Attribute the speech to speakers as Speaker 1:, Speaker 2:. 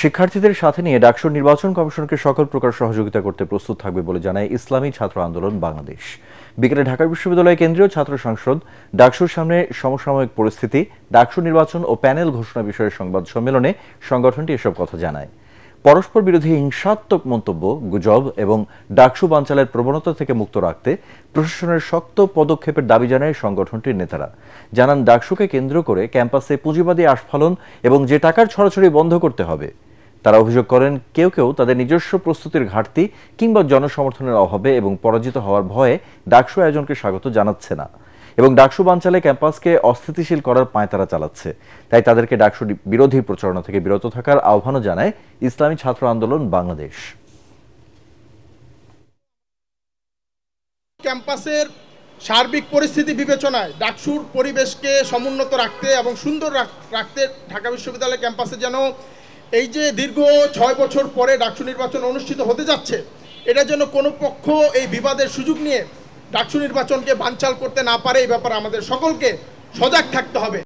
Speaker 1: শিক্ষার্থীদের সাথে নিয়ে ডাকসুর নির্বাচন কমিশনকে সকল প্রকার সহযোগিতা করতে প্রস্তুত থাকবে বলে জানায় ইসলামী ছাত্র আন্দোলন বাংলাদেশ। বিকেলে ঢাকা বিশ্ববিদ্যালয় কেন্দ্রীয় ছাত্র সংসদ ডাকসুর সামনে সমসাময়িক পরিস্থিতি, ডাকসু নির্বাচন ও প্যানেল ঘোষণা বিষয়ে সংবাদ সম্মেলনে সংগঠনটি এসব কথা জানায়। পরস্পর বিরোধী হিংসাত্মক মন্তব্য, গুজব এবং ডাকসু বানচালের প্রবণতা থেকে মুক্ত রাখতে প্রশাসনের শক্ত পদক্ষেপের দাবি জানায় সংগঠনটির নেতারা। জানান, ডাকসুকে কেন্দ্র করে ক্যাম্পাসে পুঁজিবাদী আস্ফালন এবং যে টাকার ছড়াছড়ি বন্ধ করতে হবে। তারা অভিযোগ করেন, কেউ কেউ তাদের নিজস্ব প্রস্তুতির ঘাটতি কিংবা জনসমর্থনের অভাবে এবং পরাজিত হওয়ার ভয়ে ডাকসু আয়োজনকে স্বাগত জানাচ্ছে না এবং ডাকসু বানচালে ক্যাম্পাসকে অস্থিতিশীল করার পাঁয়তারা চালাচ্ছে। তাই তাদেরকে ডাকসু বিরোধী প্রচারণা থেকে বিরত থাকার আহ্বানও জানায় ইসলামী ছাত্র আন্দোলন বাংলাদেশ।
Speaker 2: ক্যাম্পাসের সার্বিক পরিস্থিতি বিবেচনায় ডাকসুর পরিবেশকে সমুন্নত রাখতে এবং সুন্দর রাখতে ঢাকা বিশ্ববিদ্যালয় ক্যাম্পাসে যেন এই যে দীর্ঘ 6 বছর পরে ডাকসু নির্বাচন অনুষ্ঠিত হতে যাচ্ছে, এটা যেন কোনো পক্ষ এই বিবাদের সুযোগ নিয়ে ডাকসু নির্বাচনকে বানচাল করতে না পারে, এই ব্যাপারে আমাদের সকলকে সজাগ থাকতে হবে।